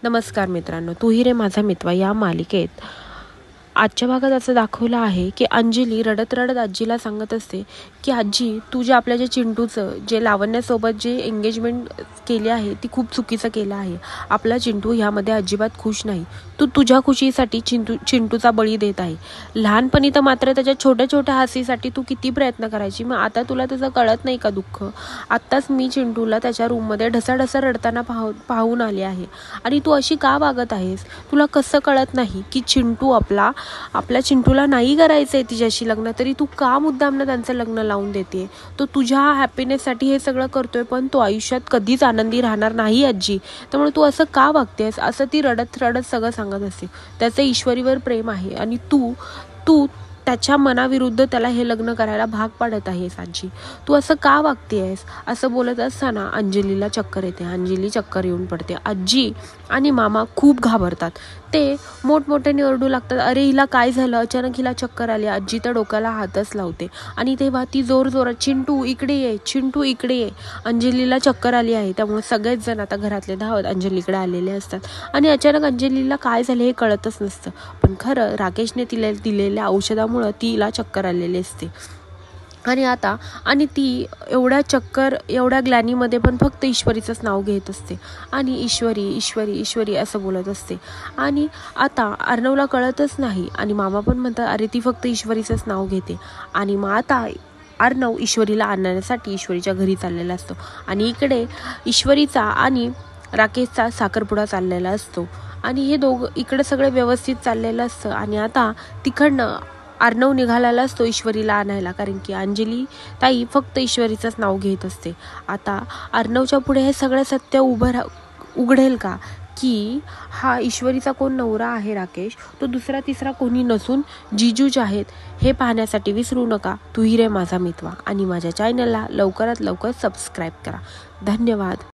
नमस्कार मित्रांनो, तू ही रे माझा मित्र या मालिकेत आजच्या भागात असं दाखवलं आहे की अंजली रडत रडत आजीला सांगत असते की आजी, तू जे आपल्या चिंटूचं जे लावण्यासोबत जे एंगेजमेंट केली आहे ती खूप चुकीचं केलं आहे. आपला चिंटू ह्यामध्ये अजिबात खुश नाही. तू तुझ्या खुशीसाठी चिंटूचा बळी देत आहे. लहानपणी तर मात्र त्याच्या छोट्या छोट्या हासीसाठी तू किती प्रयत्न करायची, मग आता तुला त्याचं कळत नाही का दुःख? आत्ताच मी चिंटूला त्याच्या रूममध्ये ढसाढसा रडताना पाहून आले आहे आणि तू अशी का वागत आहेस? तुला कसं कळत नाही की चिंटू आपल्या चिंटूला नाही करायचंय तिच्याशी लग्न, तरी तू का मुद्दामनं त्यांचं लग्न लावून देते? तो तुझ्या हॅपीनेससाठी हे सगळं करतोय, पण तो आयुष्यात कधीच आनंदी राहणार नाही आजी. त्यामुळे तू असं का वागतेस? असं ती रडत रडत सगळं सांगत असते. त्याचं ईश्वरीवर प्रेम आहे आणि तू तू त्याच्या मनाविरुद्ध त्याला हे लग्न करायला भाग पाडत आहेस आजी. तू असं का वागतेस? असं बोलत असताना अंजलीला चक्कर येते. अंजली चक्कर येऊन पडते. आजी आणि मामा खूप घाबरतात. ते मोठमोठ्याने ओरडू लागतात, अरे हिला काय झालं? अचानक हिला चक्कर आली. आजी तर डोक्याला हातच लावते आणि तेव्हा ती जोरजोरात, चिंटू इकडे ये, चिंटू इकडे ये. अंजलीला चक्कर आली आहे. त्यामुळे सगळेच जण आता घरातले धावत अंजलीकडे आलेले असतात आणि अचानक अंजलीला काय झाले हे कळतच नसतं. पण खरं राकेशने तिला दिलेल्या औषधामुळं तिला चक्कर आलेली असते. आणि ती एवढ्या ग्लॅनीमध्ये पण फक्त ईश्वरीचंच नाव घेत असते आणि ईश्वरी ईश्वरी ईश्वरी असं बोलत असते. आणि आता अर्णवला कळतच नाही आणि मामा पण म्हणतात, अरे ती फक्त ईश्वरीचंच नाव घेते. आणि मग आता अर्णव ईश्वरीला आणण्यासाठी ईश्वरीच्या घरी चाललेला असतो आणि इकडे ईश्वरीचा आणि राकेशचा साखरपुडा चाललेला असतो आणि हे इकडे सगळं व्यवस्थित चाललेलं असतं. आणि आता तिकडनं अर्णव निघालेला असतो ईश्वरीला आणायला, कारण की अंजली ताई फक्त ईश्वरीचंच नाव घेत असते. आता अर्णवच्या पुढे हे सगळं सत्य उघडेल का की हा ईश्वरीचा कोण नवरा आहे राकेश, तो दुसरा तिसरा कोणी नसून जिजूज आहेत? हे पाहण्यासाठी विसरू नका तू ही रे माझा मित्र आणि माझ्या चॅनलला लवकरात लवकर सबस्क्राईब करा. धन्यवाद.